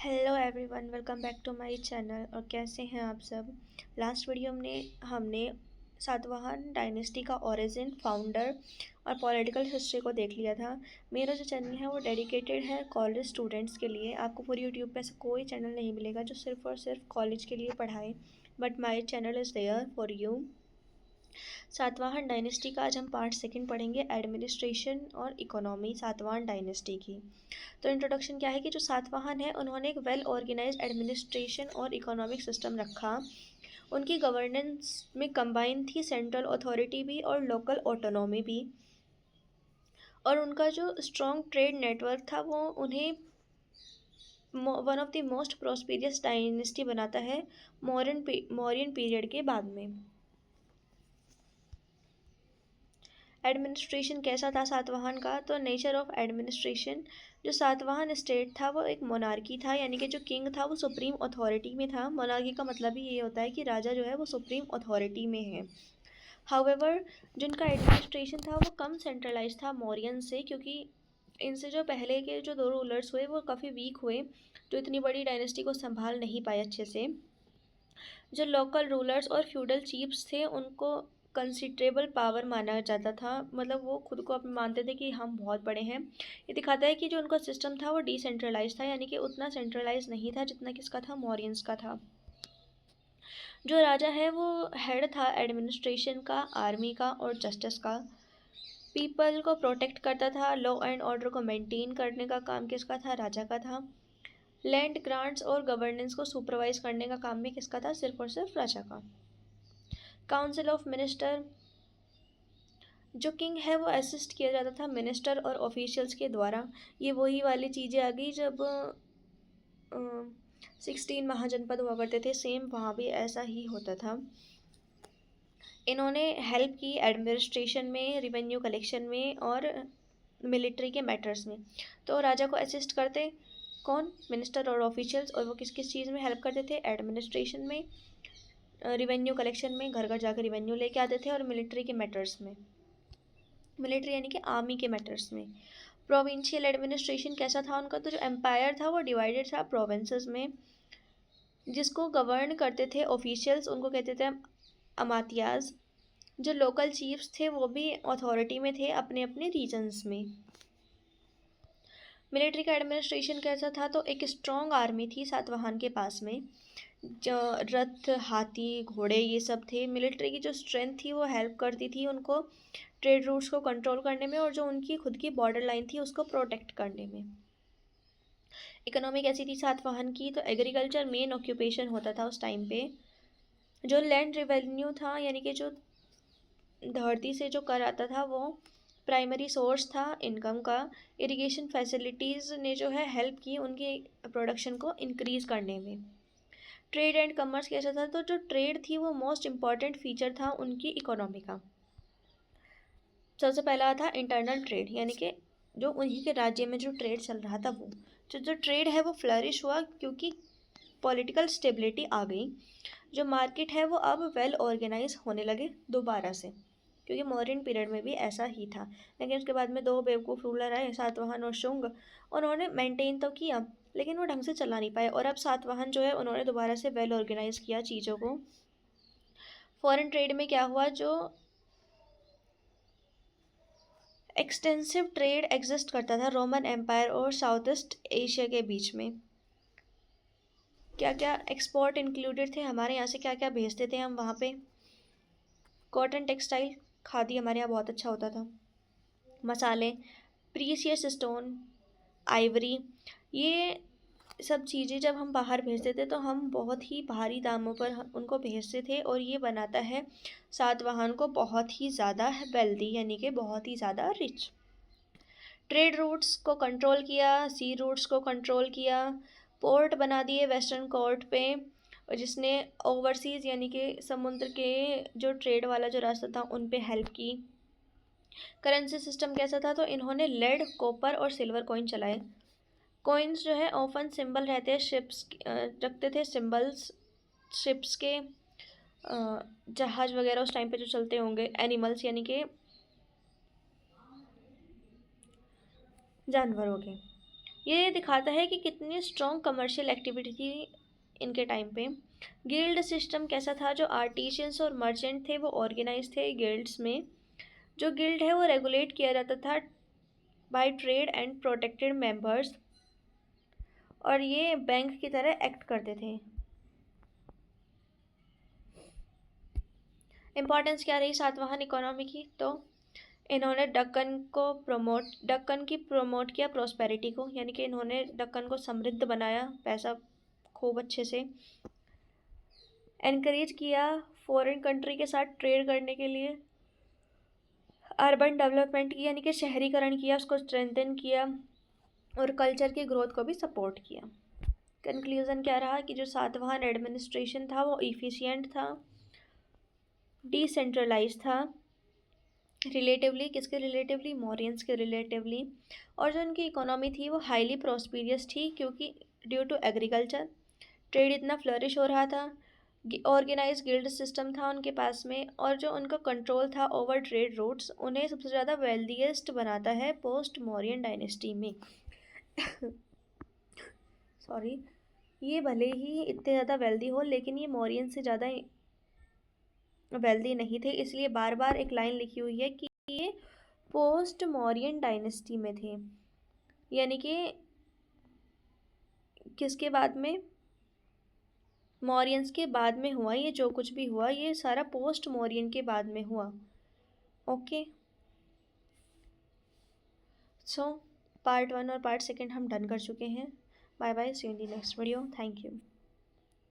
Hello everyone, welcome back to my channel. और कैसे हैं आप सब। लास्ट वीडियो में हमने सातवाहन डायनेस्टी का ओरिजिन, फाउंडर और पॉलिटिकल हिस्ट्री को देख लिया था। मेरा जो चैनल है वो डेडिकेटेड है कॉलेज स्टूडेंट्स के लिए। आपको पूरी यूट्यूब पे ऐसा कोई चैनल नहीं मिलेगा जो सिर्फ और सिर्फ कॉलेज के लिए पढ़ाए, but my channel is there for you. Satavahana dynasty का आज हम पार्ट सेकंड पढ़ेंगे, एडमिनिस्ट्रेशन और इकोनॉमी सातवाहन डायनेस्टी की। तो इंट्रोडक्शन क्या है कि जो सातवाहन है उन्होंने एक वेल ऑर्गेनाइज्ड एडमिनिस्ट्रेशन और इकोनॉमिक सिस्टम रखा। उनकी गवर्नेंस में कंबाइन थी सेंट्रल अथॉरिटी भी और लोकल ऑटोनॉमी भी। और उनका जो स्ट्रॉन्ग ट्रेड नेटवर्क था वो उन्हें one of the most prosperous dynasty बनाता है मौर्यन पीरियड के बाद में। एडमिनिस्ट्रेशन कैसा था सातवाहन का। तो नेचर ऑफ एडमिनिस्ट्रेशन, जो सातवाहन स्टेट था वो एक मोनार्की था, यानी कि जो किंग था वो सुप्रीम अथॉरिटी में था। मोनार्की का मतलब ही ये होता है कि राजा जो है वो सुप्रीम अथॉरिटी में है। हाउएवर जिनका एडमिनिस्ट्रेशन था वो कम सेंट्रलाइज था मौर्यन से, क्योंकि इनसे जो पहले के जो दो रूलर्स हुए वो काफ़ी वीक हुए, जो इतनी बड़ी डायनेस्टी को संभाल नहीं पाए अच्छे से। जो लोकल रूलर्स और फ्यूडल चीफ्स थे उनको कंसिडरेबल पावर माना जाता था, मतलब वो खुद को अपने मानते थे कि हम बहुत बड़े हैं। ये दिखाता है कि जो उनका सिस्टम था वो डिसेंट्रलाइज था, यानी कि उतना सेंट्रलाइज नहीं था जितना किसका था, मौर्यंस का था। जो राजा है वो हेड था एडमिनिस्ट्रेशन का, आर्मी का और जस्टिस का। पीपल को प्रोटेक्ट करता था, लॉ एंड ऑर्डर को मेंटेन करने का काम किसका था, राजा का था। लैंड ग्रांट्स और गवर्नेंस को सुपरवाइज करने का काम भी किसका था, सिर्फ और सिर्फ राजा का। काउंसिल ऑफ मिनिस्टर, जो किंग है वो असिस्ट किया जाता था मिनिस्टर और ऑफिशियल्स के द्वारा। ये वही वाली चीज़ें आ गई जब 16 महाजनपद हुआ करते थे, सेम वहाँ भी ऐसा ही होता था। इन्होंने हेल्प की एडमिनिस्ट्रेशन में, रिवेन्यू कलेक्शन में और मिलिट्री के मैटर्स में। तो राजा को असिस्ट करते कौन, मिनिस्टर और ऑफिशियल्स, और वो किस किस चीज़ में हेल्प करते थे, एडमिनिस्ट्रेशन में, रिवेन्यू कलेक्शन में, घर घर जाकर रिवेन्यू लेके आते थे, और मिलिट्री के मैटर्स में, मिलिट्री यानी कि आर्मी के मैटर्स में। प्रोविंशियल एडमिनिस्ट्रेशन कैसा था उनका। तो जो एम्पायर था वो डिवाइडेड था प्रोविंसेस में, जिसको गवर्न करते थे ऑफिशियल्स, उनको कहते थे अमात्याज। जो लोकल चीफ्स थे वो भी अथॉरिटी में थे अपने अपने रीजन्स में। मिलिट्री का एडमिनिस्ट्रेशन कैसा था। तो एक स्ट्रॉन्ग आर्मी थी सातवाहन के पास में, जो रथ, हाथी, घोड़े ये सब थे। मिलिट्री की जो स्ट्रेंथ थी वो हेल्प करती थी उनको ट्रेड रूट्स को कंट्रोल करने में, और जो उनकी खुद की बॉर्डर लाइन थी उसको प्रोटेक्ट करने में। इकोनॉमी कैसी थी सातवाहन की। तो एग्रीकल्चर मेन ऑक्यूपेशन होता था उस टाइम पे। जो लैंड रेवेन्यू था, यानी कि जो धरती से जो कर आता था, वो प्राइमरी सोर्स था इनकम का। इरिगेशन फैसिलिटीज़ ने जो है हेल्प की उनकी प्रोडक्शन को इंक्रीज़ करने में। ट्रेड एंड कॉमर्स कैसा था। तो जो ट्रेड थी वो मोस्ट इम्पॉर्टेंट फीचर था उनकी इकोनॉमी का। सबसे पहला था इंटरनल ट्रेड, यानी कि जो उन्हीं के राज्य में जो ट्रेड चल रहा था वो जो ट्रेड है वो फ्लरिश हुआ, क्योंकि पॉलिटिकल स्टेबिलिटी आ गई। जो मार्केट है वो अब वेल ऑर्गेनाइज होने लगे दोबारा से, क्योंकि मॉडर्न पीरियड में भी ऐसा ही था। लेकिन उसके बाद में दो बेवकूफ़ रूलर आए, सातवाहन और शुंग। उन्होंने मेंटेन तो किया लेकिन वो ढंग से चला नहीं पाए, और अब सातवाहन जो है उन्होंने दोबारा से वेल ऑर्गेनाइज किया चीज़ों को। फॉरेन ट्रेड में क्या हुआ, जो एक्सटेंसिव ट्रेड एग्जिस्ट करता था रोमन एम्पायर और साउथ ईस्ट एशिया के बीच में। क्या क्या एक्सपोर्ट इंक्लूडेड थे, हमारे यहाँ से क्या क्या भेजते थे हम वहाँ पे। कॉटन, टेक्सटाइल, खादी हमारे यहाँ बहुत अच्छा होता था। मसाले, प्रीशियस स्टोन, आइवरी, ये सब चीज़ें जब हम बाहर भेजते थे तो हम बहुत ही भारी दामों पर उनको भेजते थे, और ये बनाता है सातवाहन को बहुत ही ज़्यादा वेल्दी, यानी कि बहुत ही ज़्यादा रिच। ट्रेड रूट्स को कंट्रोल किया, सी रूट्स को कंट्रोल किया, पोर्ट बना दिए वेस्टर्न कोर्ट पे, और जिसने ओवरसीज़ यानी कि समुद्र के जो ट्रेड वाला जो रास्ता था उन पे हेल्प की। करेंसी सिस्टम कैसा था। तो इन्होंने लेड, कॉपर और सिल्वर कॉइन चलाए। कॉइन्स जो है ऑफन सिंबल रहते हैं शिप्स, रखते थे सिंबल्स शिप्स के, जहाज वगैरह उस टाइम पे जो चलते होंगे, एनिमल्स यानी कि जानवर हो गए। ये दिखाता है कि कितनी स्ट्रॉन्ग कमर्शियल एक्टिविटी थी इनके टाइम पे। गिल्ड सिस्टम कैसा था, जो आर्टिशियंस और मर्चेंट थे वो ऑर्गेनाइज थे गिल्ड्स में। जो गिल्ड है वो रेगुलेट किया जाता था by trade and protected members, और ये बैंक की तरह एक्ट करते थे। इम्पोर्टेंस क्या रही सातवाहन इकोनॉमी की, तो इन्होंने दक्कन की प्रमोट किया प्रोस्पेरिटी को, यानी कि इन्होंने दक्कन को समृद्ध बनाया, पैसा खूब अच्छे से एनकरेज किया फॉरेन कंट्री के साथ ट्रेड करने के लिए। अर्बन डेवलपमेंट की, यानी कि शहरीकरण किया, उसको स्ट्रेंथन किया, और कल्चर की ग्रोथ को भी सपोर्ट किया। कंक्लूजन क्या रहा कि जो सातवाहन एडमिनिस्ट्रेशन था वो इफ़िशियंट था, डिसेंट्रलाइज था रिलेटिवली, किसके रिलेटिवली, मौर्यंस के रिलेटिवली, और जो उनकी इकोनॉमी थी वो हाईली प्रॉस्पेरियस थी, क्योंकि ड्यू टू एग्रीकल्चर ट्रेड इतना फ्लरिश हो रहा था, ऑर्गेनाइज गिल्ड सिस्टम था उनके पास में, और जो उनका कंट्रोल था ओवर ट्रेड रूट्स उन्हें सबसे ज़्यादा वेल्दीएस्ट बनाता है पोस्ट मौर्यन डायनेस्टी में। सॉरी, ये भले ही इतने ज़्यादा वेल्दी हो, लेकिन ये मौर्यन से ज़्यादा वेल्दी नहीं थे, इसलिए बार बार एक लाइन लिखी हुई है कि ये पोस्ट मौर्यन डायनेस्टी में थे, यानी कि किसके बाद में, मौर्यंस के बाद में हुआ, ये जो कुछ भी हुआ ये सारा पोस्ट मौर्यन के बाद में हुआ। ओके, सो पार्ट 1 और पार्ट 2 हम डन कर चुके हैं। Bye bye, see you in the next video, thank you.